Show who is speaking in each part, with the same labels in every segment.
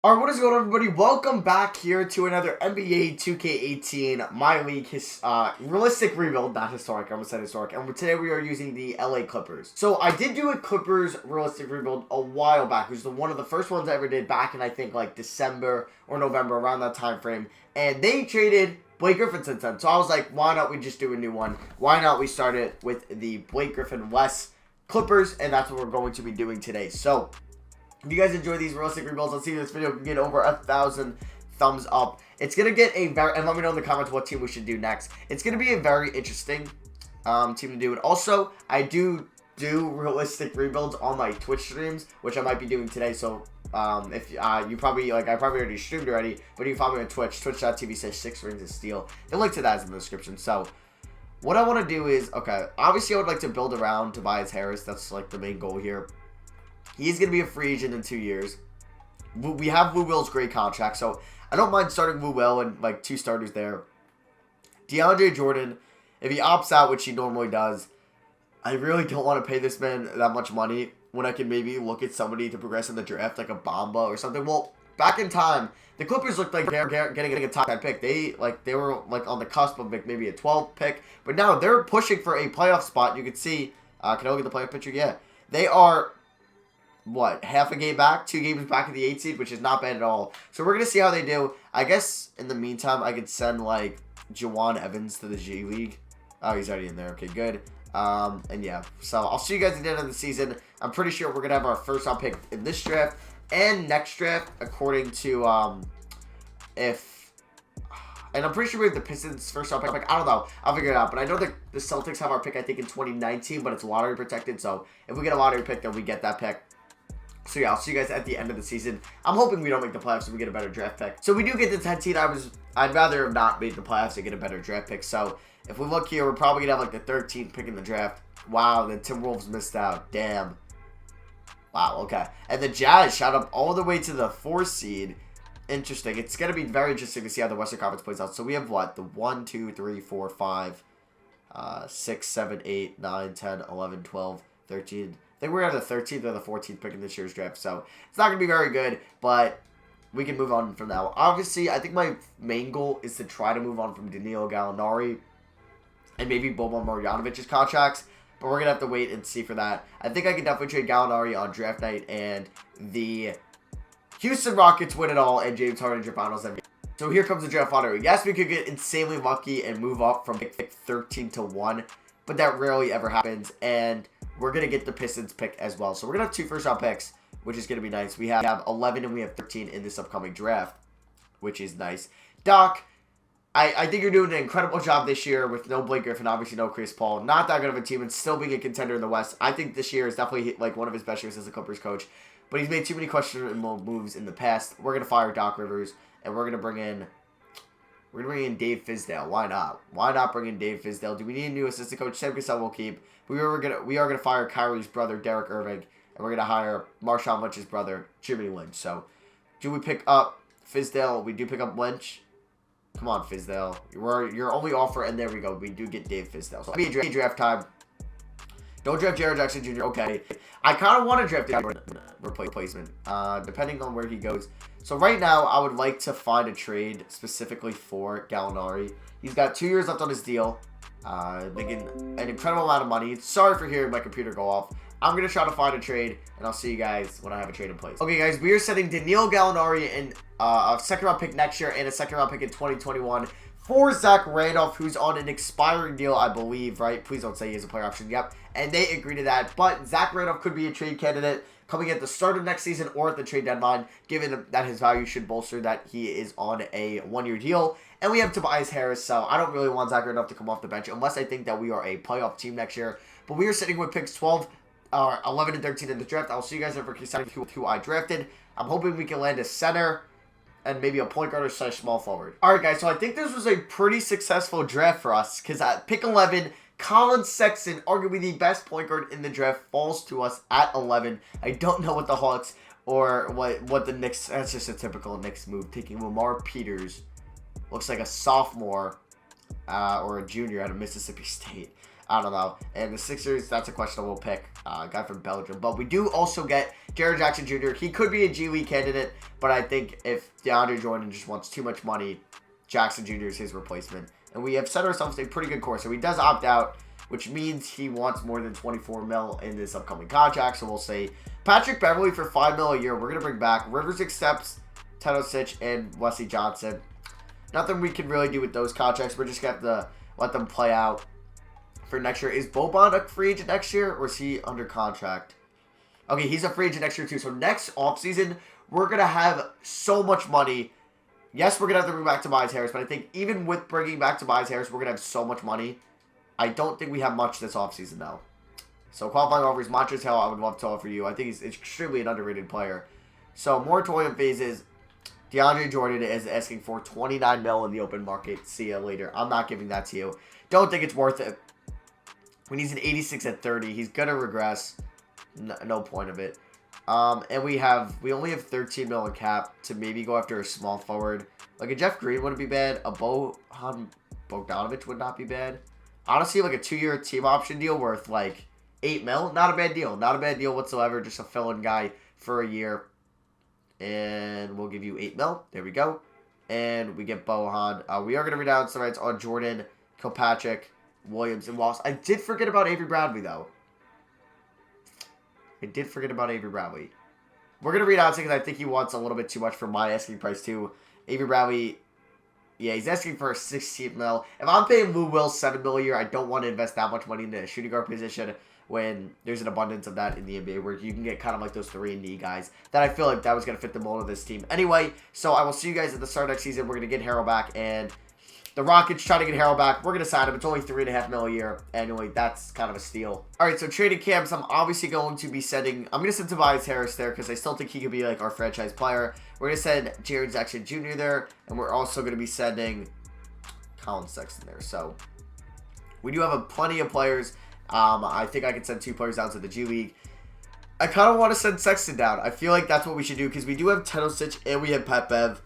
Speaker 1: Alright, what is going on, everybody? Welcome back here to another NBA 2K18 My League realistic rebuild, not historic. I almost said historic. And today we are using the LA Clippers. So I did do a Clippers realistic rebuild a while back, which is one of the first ones I ever did back in I think like December or November, around that time frame. And they traded Blake Griffin since then. So I was like, why not we just do a new one? Why not we start it with the Blake Griffin West Clippers? And that's what we're going to be doing today. So if you guys enjoy these realistic rebuilds, let's see if this video can get over 1,000 thumbs up. It's going to get a very, and let me know in the comments what team we should do next. It's going to be a very interesting team to do. And also, I do realistic rebuilds on my Twitch streams, which I might be doing today. So if you probably, I probably already streamed already, but you can follow me on Twitch, twitch.tv/6ringsofsteel. The link to that is in the description. So what I want to do is, okay, obviously I would like to build around Tobias Harris. That's like the main goal here. He's going to be a free agent in 2 years. We have Lou Will's great contract, so I don't mind starting Lou Will and like 2 starters there. DeAndre Jordan, if he opts out, which he normally does, I really don't want to pay this man that much money when I can maybe look at somebody to progress in the draft, like a Bamba or something. Well, back in time, the Clippers looked like they're getting a top 10 pick. They were like on the cusp of maybe a 12th pick, but now they're pushing for a playoff spot. You can see, can I look at the playoff picture? Yeah, they are. What, half a game back, 2 games back in the 8th seed, which is not bad at all. So we're going to see how they do. I guess in the meantime, I could send like Jawan Evans to the G League. Oh, he's already in there. Okay, good. And yeah, so I'll see you guys at the end of the season. I'm pretty sure we're going to have our first round pick in this draft and next draft, according to and I'm pretty sure we have the Pistons first round pick. I don't know. I'll figure it out. But I know that the Celtics have our pick, I think, in 2019, but it's lottery protected. So if we get a lottery pick, then we get that pick. So yeah, I'll see you guys at the end of the season. I'm hoping we don't make the playoffs and we get a better draft pick. So we do get the 10th seed. I'd rather have not made the playoffs and get a better draft pick. So if we look here, we're probably gonna have like the 13th pick in the draft. Wow, the Timberwolves missed out. Damn. Wow, okay. And the Jazz shot up all the way to the 4th seed. Interesting. It's gonna be very interesting to see how the Western Conference plays out. So we have what? The 1, 2, 3, 4, 5, 6, 7, 8, 9, 10, 11, 12, 13. I think we're at the 13th or the 14th pick in this year's draft, so it's not going to be very good, but we can move on from now. Obviously, I think my main goal is to try to move on from Danilo Gallinari and maybe Boban Marjanovic's contracts, but we're going to have to wait and see for that. I think I can definitely trade Gallinari on draft night, and the Houston Rockets win it all, and James Harden your finals MVP. So here comes the draft lottery. Yes, we could get insanely lucky and move up from pick 13 to 1, but that rarely ever happens, and we're going to get the Pistons pick as well. So we're going to have 2 first-round picks, which is going to be nice. We have 11 and we have 13 in this upcoming draft, which is nice. Doc, I think you're doing an incredible job this year with no Blake Griffin, obviously no Chris Paul. Not that good of a team and still being a contender in the West. I think this year is definitely like one of his best years as a Clippers coach. But he's made too many questionable moves in the past. We're going to fire Doc Rivers, and we're going to bring in Dave Fizdale. Why not? Why not bring in Dave Fizdale? Do we need a new assistant coach? Sam Cassell will keep. We are gonna fire Kyrie's brother, Derek Irving, and we're gonna hire Marshawn Lynch's brother, Jimmy Lynch. So, do we pick up Fizdale? We do pick up Lynch. Come on, Fizdale. You're your only offer, and there we go. We do get Dave Fizdale. So, it'll be draft time. Don't draft Jared Jackson Jr. Okay. I kind of want to draft a replacement, depending on where he goes. So right now, I would like to find a trade specifically for Gallinari. He's got 2 years left on his deal, making an incredible amount of money. Sorry for hearing my computer go off. I'm going to try to find a trade, and I'll see you guys when I have a trade in place. Okay, guys, we are setting Danilo Gallinari in a second-round pick next year and a second-round pick in 2021 for Zach Randolph, who's on an expiring deal, I believe, right? Please don't say he has a player option. Yep, and they agree to that. But Zach Randolph could be a trade candidate coming at the start of next season or at the trade deadline, given that his value should bolster that he is on a 1-year deal. And we have Tobias Harris, so I don't really want Zach Randolph to come off the bench unless I think that we are a playoff team next year. But we are sitting with picks 12, 11, and 13 in the draft. I'll see you guys over who I drafted. I'm hoping we can land a center and maybe a point guard or small forward. Alright, guys, so I think this was a pretty successful draft for us, because at pick 11, Colin Sexton, arguably the best point guard in the draft, falls to us at 11. I don't know what the Hawks or what the Knicks, that's just a typical Knicks move, taking Lamar Peters, looks like a sophomore or a junior out of Mississippi State. I don't know. And the Sixers, that's a questionable pick. A guy from Belgium. But we do also get Jaren Jackson Jr. He could be a G League candidate, but I think if DeAndre Jordan just wants too much money, Jackson Jr. is his replacement. And we have set ourselves a pretty good course. So he does opt out, which means he wants more than 24 mil in this upcoming contract. So we'll say Patrick Beverley for 5 mil a year. We're going to bring back. Rivers accepts Tedosic and Wesley Johnson. Nothing we can really do with those contracts. We're just going to have to let them play out for next year. Is Boban a free agent next year, or is he under contract? Okay, he's a free agent next year too. So next offseason, we're going to have so much money. Yes, we're going to have to bring back Tobias Harris, but I think even with bringing back Tobias Harris, we're going to have so much money. I don't think we have much this offseason, though. So qualifying offers, Montrezl Harrell, I would love to offer you. I think he's extremely an underrated player. So moratorium phases, DeAndre Jordan is asking for 29 mil in the open market. See you later. I'm not giving that to you. Don't think it's worth it. When he's an 86 at 30, he's going to regress. No point of it. And we only have 13 mil in cap to maybe go after a small forward. Like a Jeff Green wouldn't be bad. A Bojan Bogdanovic would not be bad. Honestly, like a 2-year team option deal worth like 8 mil. Not a bad deal. Not a bad deal whatsoever. Just a fill-in guy for a year. And we'll give you 8 mil. There we go. And we get Bojan. We are going to renounce the rights on Jordan, Kilpatrick, Williams, and Wallace. I did forget about Avery Bradley, though. We're going to renounce it because I think he wants a little bit too much for my asking price, too. Avery Bradley, yeah, he's asking for a 16 mil. If I'm paying Lou Will 7 mil a year, I don't want to invest that much money into a shooting guard position when there's an abundance of that in the NBA where you can get kind of like those 3-and-D guys that I feel like that was going to fit the mold of this team. Anyway, so I will see you guys at the start of next season. We're going to get Harrell back, and the Rockets trying to get Harrell back. We're going to sign him. It's only $3.5 million a year annually. That's kind of a steal. All right, so trading camps, I'm obviously going to be sending... I'm going to send Tobias Harris there because I still think he could be like our franchise player. We're going to send Jaren Jackson Jr. there, and we're also going to be sending Colin Sexton there. So we do have plenty of players. I think I can send 2 players down to the G League. I kind of want to send Sexton down. I feel like that's what we should do because we do have Tedosic and we have Pat Bev.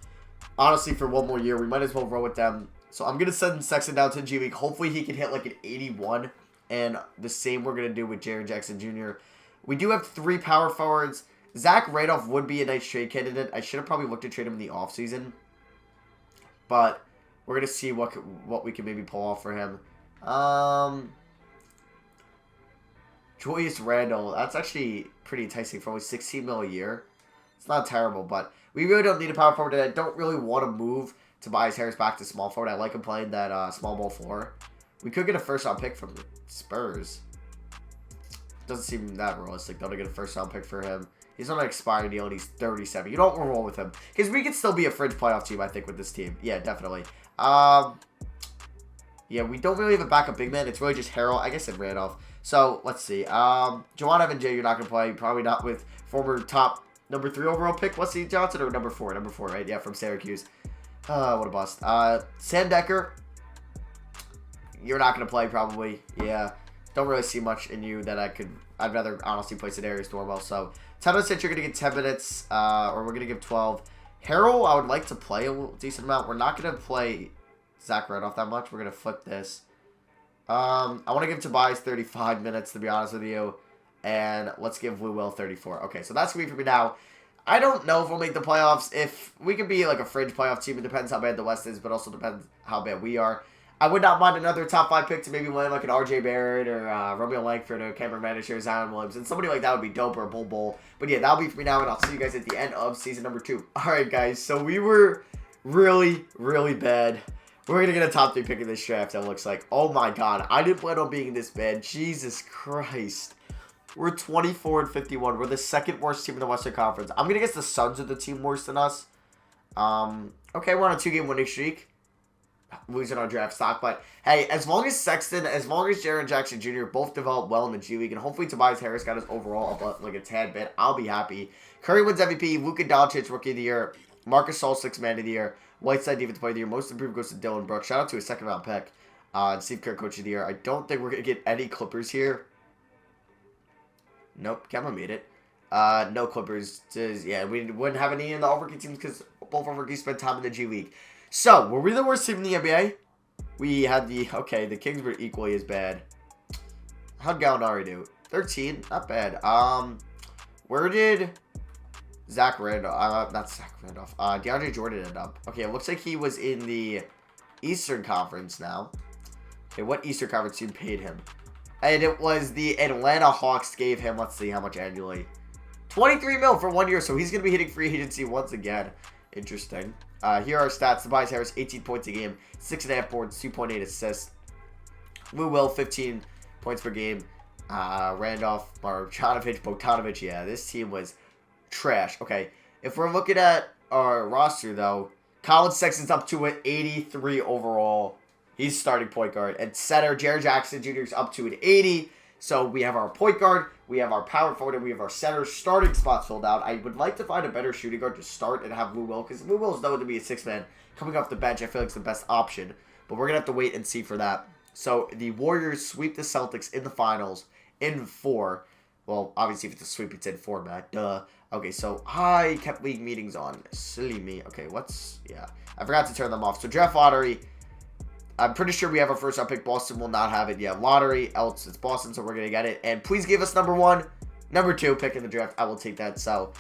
Speaker 1: Honestly, for one more year, we might as well roll with them. So I'm going to send Sexton down to the G League. Hopefully he can hit like an 81. And the same we're going to do with Jaren Jackson Jr. We do have 3 power forwards. Zach Randolph would be a nice trade candidate. I should have probably looked to trade him in the offseason. But we're going to see what we can maybe pull off for him. Julius Randle. That's actually pretty enticing for only 16 mil a year. It's not terrible, but we really don't need a power forward. I don't really want to move Tobias Harris back to small forward. I like him playing that small ball floor. We could get a first-round pick from the Spurs. Doesn't seem that realistic, though, to get a first-round pick for him. He's on an expiring deal, and he's 37. You don't roll with him. Because we could still be a fringe playoff team, I think, with this team. Yeah, definitely. Yeah, we don't really have a backup big man. It's really just Harrell. I guess, and Randolph. So, let's see. Jawan Evan J, you're not going to play. Probably not with former top number 3 overall pick, Wesley Johnson, or number 4? Number 4, right? Yeah, from Syracuse. What a bust. Sam Decker, you're not going to play, probably. Yeah. Don't really see much in you that I'd rather honestly play Sedarius Norwell. So, Tedosic, you're going to get 10 minutes, or we're going to give 12. Harrell, I would like to play a decent amount. We're not going to play Zach Randolph that much. We're going to flip this. I want to give Tobias 35 minutes, to be honest with you. And let's give Lou Will 34. Okay, so that's going to be for me now. I don't know if we'll make the playoffs. If we could be like a fringe playoff team, it depends how bad the West is, but also depends how bad we are. I would not mind another top 5 pick to maybe win like an RJ Barrett or Romeo Langford or Cameron Reddish or Zion Williamson. Somebody like that would be dope, or a Bull Bull. But yeah, that'll be for me now, and I'll see you guys at the end of season number 2. Alright, guys, so we were really, really bad. We're going to get a top 3 pick in this draft, it looks like. Oh my god, I didn't plan on being this bad. Jesus Christ. We're 24-51. We're the 2nd worst team in the Western Conference. I'm going to guess the Suns are the team worse than us. Okay, we're on a 2-game winning streak. Losing our draft stock, but hey, as long as Sexton, as long as Jaren Jackson Jr. both develop well in the G League, and hopefully Tobias Harris got his overall up like a tad bit, I'll be happy. Curry wins MVP, Luka Doncic Rookie of the Year, Marcus Gasol 6th Man of the Year, Whiteside Defensive Player of the Year, Most Improved goes to Dylan Brooks. Shout out to a 2nd-round pick, and Steve Kerr Coach of the Year. I don't think we're gonna get any Clippers here. Nope, Kemba made it. No Clippers. Yeah, we wouldn't have any in the all-rookie teams because both our rookies spent time in the G League. So, were we the worst team in the NBA? We had the Kings were equally as bad. How'd Gallinari do? 13. Not bad. Where did Zach Randolph, not Zach Randolph, DeAndre Jordan end up? Okay, it looks like he was in the Eastern Conference now. Okay, what Eastern Conference team paid him? And it was the Atlanta Hawks gave him, let's see how much annually. 23 mil for 1 year, so he's going to be hitting free agency once again. Interesting. Here are our stats. Tobias Harris, 18 points a game, 6.5 boards, 2.8 assists. Lou Will, 15 points per game. Randolph, Marjanovic, Bogdanovic. Yeah, this team was trash. Okay, if we're looking at our roster, though, Colin Sexton's up to an 83 overall. He's starting point guard. And center, Jared Jackson Jr. is up to an 80. So we have our point guard, we have our power forward, and we have our center starting spots filled out. I would like to find a better shooting guard to start and have Lou Will, because Lou Will is known to be a six-man. Coming off the bench, I feel like it's the best option. But we're going to have to wait and see for that. So the Warriors sweep the Celtics in the finals in 4. Well, obviously, if it's a sweep, it's in format. Duh. Okay, so I kept league meetings on. Silly me. Okay, yeah. I forgot to turn them off. So draft lottery. I'm pretty sure we have our first round pick. Boston will not have it yet. Lottery, else it's Boston, so we're going to get it. And please give us number 1. Number 2 pick in the draft. I will take that. So,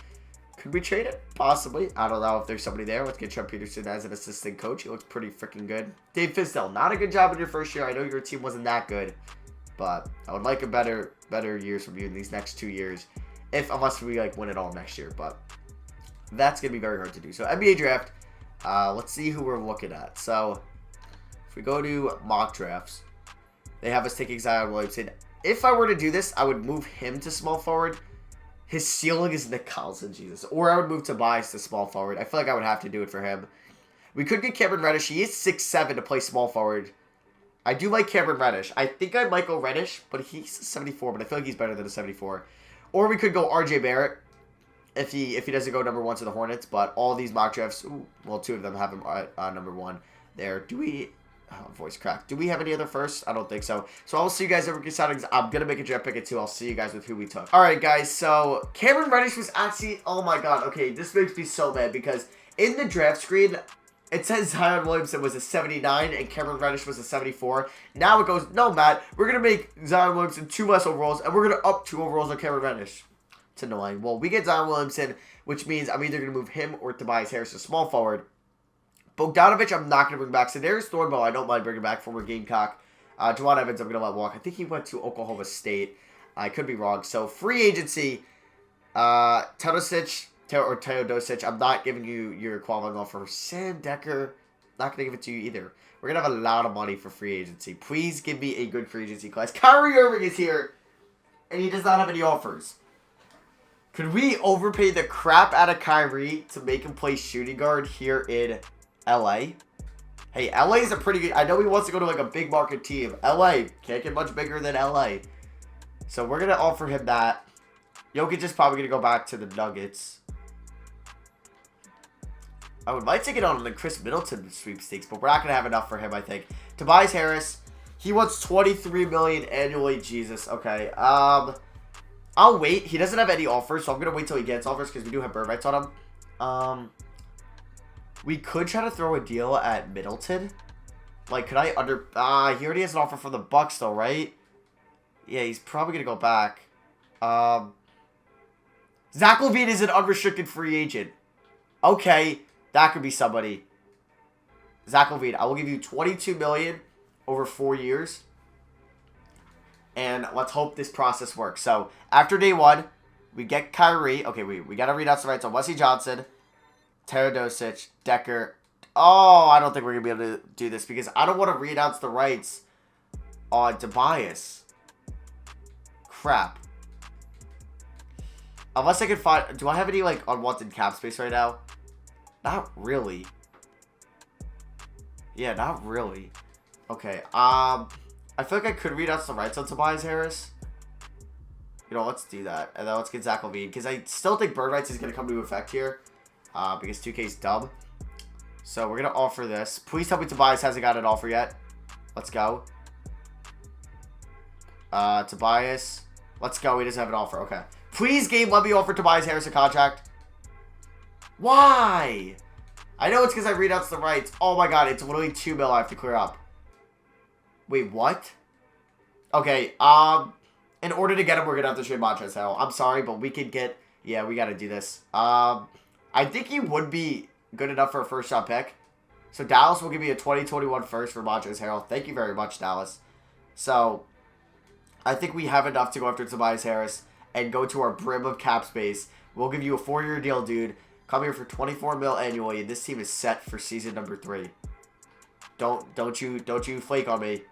Speaker 1: could we trade it? Possibly. I don't know if there's somebody there. Let's get Trent Peterson as an assistant coach. He looks pretty freaking good. Dave Fizdale, not a good job in your first year. I know your team wasn't that good. But I would like a better years from you in these next 2 years. Unless we win it all next year. But that's going to be very hard to do. So, NBA draft. Let's see who we're looking at. So, if we go to mock drafts, they have us taking Zion Williamson. If I were to do this, I would move him to small forward. His ceiling is Nick Collison, Jesus. Or I would move Tobias to small forward. I feel like I would have to do it for him. We could get Cameron Reddish. He is 6'7" to play small forward. I do like Cameron Reddish. I think I might go Reddish, but he's a 74, but I feel like he's better than a 74. Or we could go RJ Barrett if he doesn't go number 1 to the Hornets. But all these mock drafts, well, 2 of them have him at number 1 there. Do we... Oh, voice crack. Do we have any other firsts? I don't think so. So I'll see you guys over at signings. I'm going to make a draft pick at 2. I'll see you guys with who we took. Alright, guys. So Cameron Reddish was actually... Oh, my God. Okay, this makes me so mad because in the draft screen, it says Zion Williamson was a 79 and Cameron Reddish was a 74. Now it goes, no, Matt. We're going to make Zion Williamson 2 less overalls and we're going to up 2 overalls on Cameron Reddish. It's annoying. Well, we get Zion Williamson, which means I'm either going to move him or Tobias Harris to small forward. Bogdanovic, I'm not going to bring back. Sedarius Thornwell, I don't mind bringing back, former Gamecock. Juwan Evans, I'm going to let walk. I think he went to Oklahoma State. I could be wrong. So, free agency, Teodosic, I'm not giving you your qualifying offer. Sam Decker, not going to give it to you either. We're going to have a lot of money for free agency. Please give me a good free agency class. Kyrie Irving is here, and he does not have any offers. Could we overpay the crap out of Kyrie to make him play shooting guard here in LA? Hey, LA is a pretty good... I know he wants to go to a big market team. LA can't get much bigger than LA. So we're going to offer him that. Jokic is probably going to go back to the Nuggets. I would like to get on the Chris Middleton sweepstakes, but we're not going to have enough for him, I think. Tobias Harris, he wants $23 million annually. Jesus. Okay. I'll wait. He doesn't have any offers, so I'm going to wait till he gets offers because we do have bird rights on him. We could try to throw a deal at Middleton. Could I under... he already has an offer from the Bucks, though, right? Yeah, he's probably going to go back. Zach LaVine is an unrestricted free agent. Okay, that could be somebody. Zach LaVine, I will give you $22 million over 4 years. And let's hope this process works. So, after day 1, we get Kyrie. Okay, we got to read out some rights on Wesley Johnson, Teodosic, Decker. Oh, I don't think we're going to be able to do this because I don't want to read out the rights on Tobias. Crap. Unless I can find... Do I have any, unwanted cap space right now? Not really. Yeah, not really. Okay, I feel like I could read out some rights on Tobias Harris. You know, let's do that. And then let's get Zach LaVine. Because I still think bird rights is going to come into effect here. Because 2K's dumb. So we're going to offer this. Please tell me Tobias hasn't got an offer yet. Let's go. Tobias. Let's go. He doesn't have an offer. Okay. Please, game, let me offer Tobias Harris a contract. Why? I know it's because I read out the rights. Oh my god, it's literally $2 million I have to clear up. Wait, what? Okay, In order to get him, we're going to have to trade Montrezl Harrell. I'm sorry, but we could get... Yeah, we got to do this. I think he would be good enough for a first-round pick. So Dallas will give me a 2021 first for Montrezl Harrell. Thank you very much, Dallas. So I think we have enough to go after Tobias Harris and go to our brim of cap space. We'll give you a 4-year deal, dude. Come here for $24 million annually, and this team is set for season number 3. Don't you flake on me.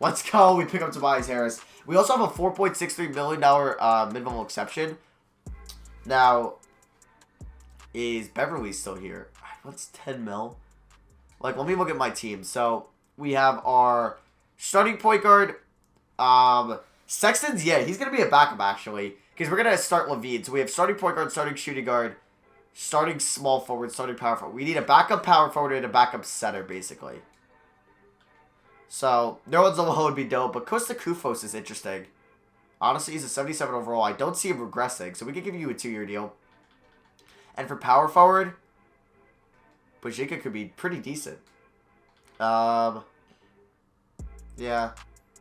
Speaker 1: Let's go. We pick up Tobias Harris. We also have a $4.63 million minimum exception. Now, is Beverly still here? What's 10 mil? Like, let me look at my team. So, we have our starting point guard. Sexton's, yeah, he's going to be a backup, actually. Because we're going to start Levine. So, we have starting point guard, starting shooting guard, starting small forward, starting power forward. We need a backup power forward and a backup center, basically. So, no one's alone would be dope. But Costa Kufos is interesting. Honestly, he's a 77 overall. I don't see him regressing. So, we could give you a 2-year deal. And for power forward, Bajika could be pretty decent. Yeah.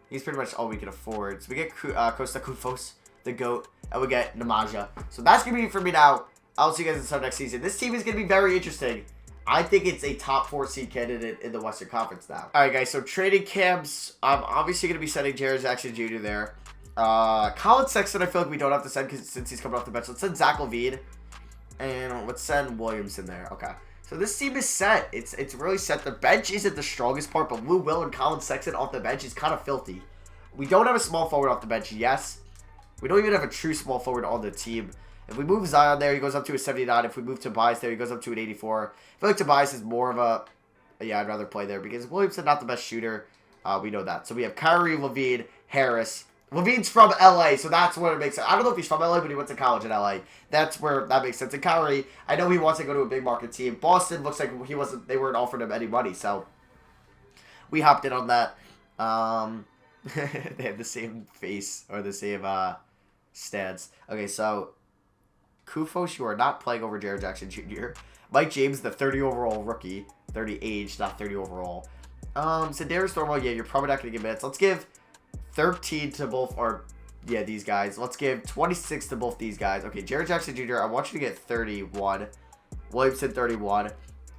Speaker 1: He's pretty much all we can afford. So we get Costa Kufos, the GOAT, and we get Namaja. So that's going to be it for me now. I'll see you guys in the next season. This team is going to be very interesting. I think it's a top 4 seed candidate in the Western Conference now. All right, guys. So trading camps. I'm obviously going to be sending Jared Jackson Jr. there. Colin Sexton, I feel like we don't have to send since he's coming off the bench. Let's send Zach LaVine. And let's send Williams in there. Okay. So this team is set. It's really set. The bench isn't the strongest part, but Lou Will and Colin Sexton off the bench is kind of filthy. We don't have a small forward off the bench, yes. We don't even have a true small forward on the team. If we move Zion there, he goes up to a 79. If we move Tobias there, he goes up to an 84. I feel like Tobias is more of a... Yeah, I'd rather play there because Williamson's not the best shooter. We know that. So we have Kyrie, Levine, Harris. Levine's from LA, so that's where it makes sense. I don't know if he's from LA, but he went to college in LA. That's where that makes sense. And Kyrie, I know he wants to go to a big market team. Boston looks like they weren't offering him any money, so we hopped in on that. They have the same face or the same stance. Okay, so Kufos, you are not playing over Jared Jackson Jr. Mike James, the 30 overall rookie, 30 age, not 30 overall. So Darius Thornwell, yeah, you're probably not going to get minutes. Let's give 13 to both, or yeah, these guys. Let's give 26 to both these guys. Okay, Jared Jackson Jr., I want you to get 31. Williamson, 31.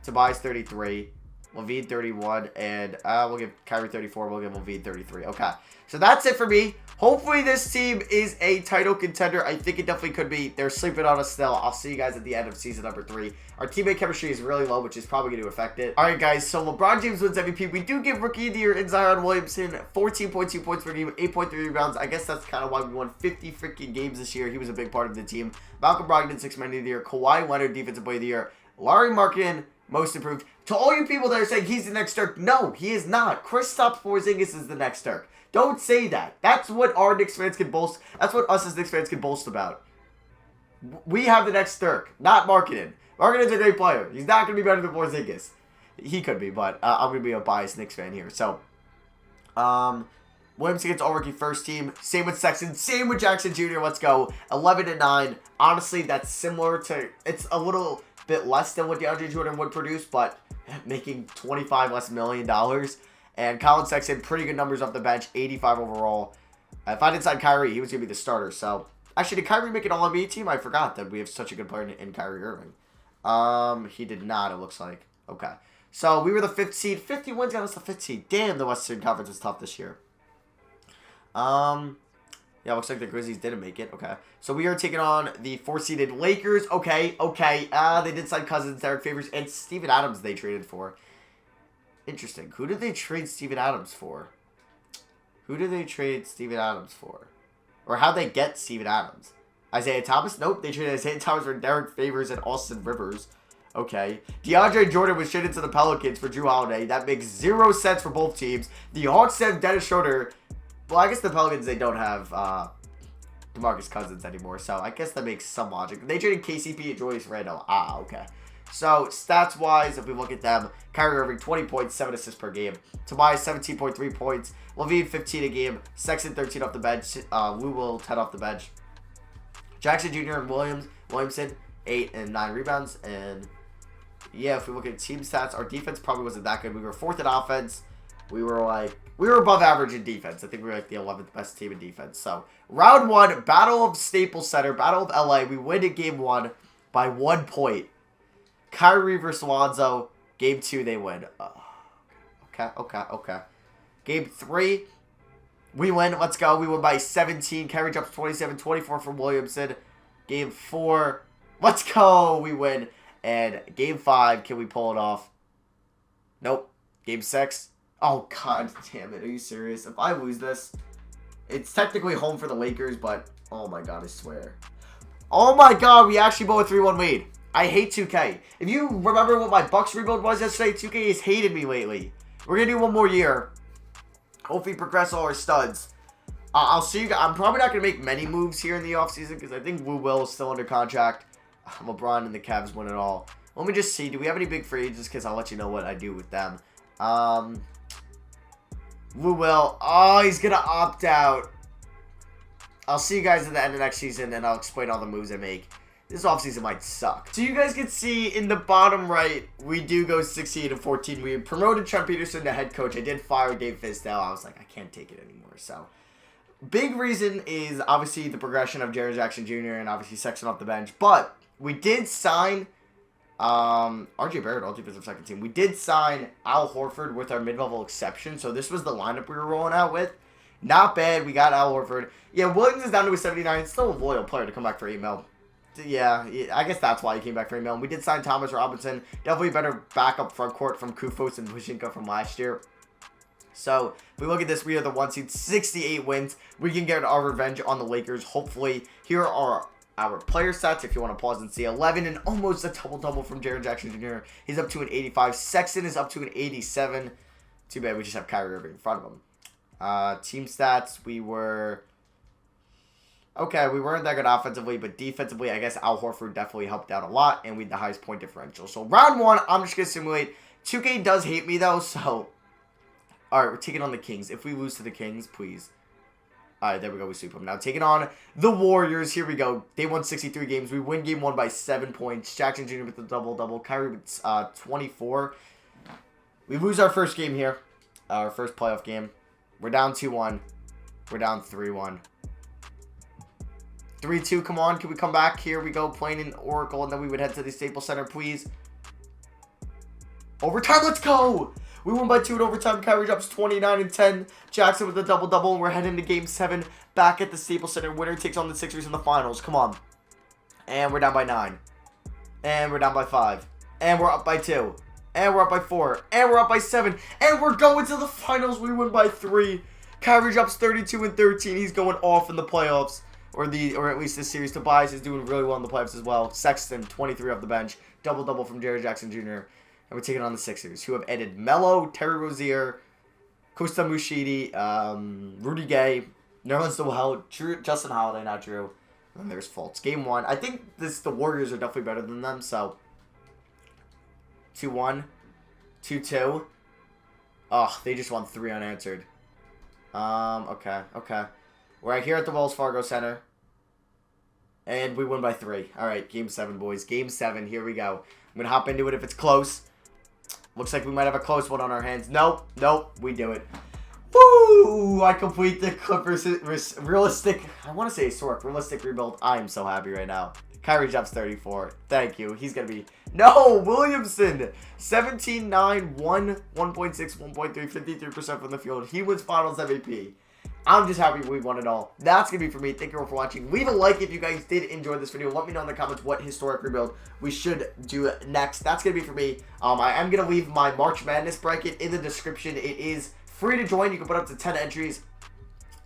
Speaker 1: Tobias, 33. Levine, 31. And we'll give Kyrie 34. We'll give Levine 33. Okay, so that's it for me. Hopefully this team is a title contender. I think it definitely could be. They're sleeping on us still. I'll see you guys at the end of season number 3. Our teammate chemistry is really low, which is probably going to affect it. All right, guys. So LeBron James wins MVP. We do give Rookie of the Year in Zion Williamson 14.2 points per game, 8.3 rebounds. I guess that's kind of why we won 50 freaking games this year. He was a big part of the team. Malcolm Brogdon, 6th Man of the Year. Kawhi Leonard, Defensive Player of the Year. Larry Markin, Most Improved. To all you people that are saying he's the next Dirk, no, he is not. Kristaps Porzingis is the next Dirk. Don't say that. That's what our Knicks fans can boast. That's what us as Knicks fans can boast about. We have the next Dirk, not Markkanen. Markkanen's a great player. He's not going to be better than Porzingis. He could be, but I'm going to be a biased Knicks fan here. So, Williamson gets all-rookie first team. Same with Sexton. Same with Jackson Jr. Let's go. 11-9. Honestly, that's similar to... It's a little bit less than what DeAndre Jordan would produce, but making $25 million less. And Colin Sexton, pretty good numbers off the bench, 85 overall. If I didn't sign Kyrie, he was going to be the starter. So, actually, did Kyrie make an All-NBA team? I forgot that we have such a good player in Kyrie Irving. He did not, it looks like. Okay. So, we were the 5th seed. 50 wins got us the 5th seed. Damn, the Western Conference was tough this year. Yeah, looks like the Grizzlies didn't make it. Okay. So, we are taking on the 4th-seeded Lakers. Okay. They did sign Cousins, Derek Favors, and Steven Adams they traded for. Interesting. Who did they trade Steven Adams for? Or how'd they get Steven Adams? Isaiah Thomas? Nope. They traded Isaiah Thomas for Derek Favors and Austin Rivers. Okay. DeAndre Jordan was traded to the Pelicans for Drew Holiday. That makes 0 sense for both teams. The Hawks have Dennis Schroeder. Well, I guess the Pelicans, they don't have DeMarcus Cousins anymore. So, I guess that makes some logic. They traded KCP and Julius Randle. Okay. So, stats-wise, if we look at them, Kyrie Irving, 20 points, 7 assists per game. Tobias, 17.3 points. Levine, 15 a game. Sexton, 13 off the bench. Lou Will, 10 off the bench. Jackson Jr. and Williamson, 8 and 9 rebounds. And, yeah, if we look at team stats, our defense probably wasn't that good. We were 4th in offense. we were above average in defense. I think we were like the 11th best team in defense. So, round 1, Battle of Staples Center, Battle of LA. We win in game 1 by 1 point. Kyrie versus Lonzo. Game 2, they win. Okay. Game 3, we win. Let's go. We win by 17. Kyrie drops 27, 24 from Williamson. Game 4, let's go. We win. And game 5, can we pull it off? Nope. Game 6. Oh, god damn it. Are you serious? If I lose this, it's technically home for the Lakers, but oh my god, I swear. Oh my god, we actually blow a 3-1 lead. I hate 2K. If you remember what my Bucks rebuild was yesterday, 2K has hated me lately. We're going to do one more year. Hopefully progress all our studs. I'll see you guys. I'm probably not going to make many moves here in the offseason because I think Wu Will is still under contract. LeBron and the Cavs win it all. Let me just see. Do we have any big free agents? Because I'll let you know what I do with them. Wu Will. Oh, he's going to opt out. I'll see you guys at the end of next season, and I'll explain all the moves I make. This offseason might suck. So you guys can see in the bottom right, we do go 16-14. We promoted Trent Peterson to head coach. I did fire Dave Fizdale. I was like, I can't take it anymore. So, big reason is obviously the progression of Jaren Jackson Jr. and obviously Sexton off the bench. But we did sign RJ Barrett, all defensive second team. We did sign Al Horford with our mid-level exception. So this was the lineup we were rolling out with. Not bad. We got Al Horford. Yeah, Williams is down to a 79. Still a loyal player to come back for 8 mil. Yeah, I guess that's why he came back for 8 mil. We did sign Thomas Robinson. Definitely better backup front court from Kufos and Vujinka from last year. So, if we look at this, we are the 1 seed, 68 wins. We can get our revenge on the Lakers, hopefully. Here are our player stats, if you want to pause and see. 11 and almost a double-double from Jaren Jackson Jr. He's up to an 85. Sexton is up to an 87. Too bad we just have Kyrie Irving in front of him. Team stats, we were... Okay, we weren't that good offensively, but defensively, I guess Al Horford definitely helped out a lot, and we had the highest point differential. So, round 1, I'm just going to simulate. 2K does hate me, though, so... Alright, we're taking on the Kings. If we lose to the Kings, please. Alright, there we go. We sweep them. Now, taking on the Warriors. Here we go. They won 63 games. We win game 1 by 7 points. Jackson Jr. with the double-double. Kyrie with 24. We lose our first game here. Our first playoff game. We're down 2-1. We're down 3-1. 3-2, come on. Can we come back? Here we go, playing in Oracle, and then we would head to the Staples Center, please. Overtime, let's go! We won by 2 in overtime. Kyrie drops 29 and 10. Jackson with a double-double, and we're heading to Game 7 back at the Staples Center. Winner takes on the Sixers in the finals. Come on. And we're down by 9. And we're down by 5. And we're up by 2. And we're up by 4. And we're up by 7. And we're going to the finals. We win by 3. Kyrie drops 32 and 13. He's going off in the playoffs. Or at least this series. Tobias is doing really well in the playoffs as well. Sexton, 23 off the bench. Double-double from Jaren Jackson Jr. And we're taking on the Sixers, who have added Melo, Terry Rozier, Costa Mushidi, Rudy Gay, Nerlens Noel, Justin Holiday, not Drew. And there's Fultz. Game 1. I think the Warriors are definitely better than them, so 2-1, 2-2. Oh, they just won 3 unanswered. Okay. We're right here at the Wells Fargo Center. And we win by 3. Alright, Game 7, boys. Game 7. Here we go. I'm going to hop into it if it's close. Looks like we might have a close one on our hands. Nope. We do it. Woo! I complete the Clippers realistic, I want to say historic, realistic rebuild. I am so happy right now. Kyrie drops 34. Thank you. He's going to be... No! Williamson! 17, 9, 1, 1.6, 1.3, 53% from the field. He wins Finals MVP. I'm just happy we won it all. That's going to be for me. Thank you all for watching. Leave a like if you guys did enjoy this video. Let me know in the comments what historic rebuild we should do next. That's going to be for me. I am going to leave my March Madness bracket in the description. It is free to join. You can put up to 10 entries.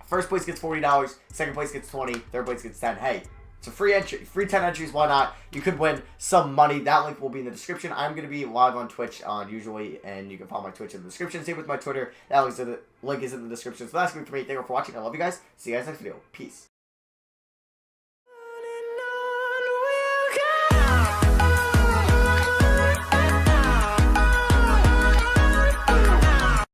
Speaker 1: First place gets $40. Second place gets 20. Third place gets 10. Hey, it's a free entry. Free 10 entries. Why not? You could win some money. That link will be in the description. I'm going to be live on Twitch usually, and you can follow my Twitch in the description. Same with my Twitter. That link is in the description. So that's going to be for me. Thank you all for watching. I love you guys. See you guys next video. Peace.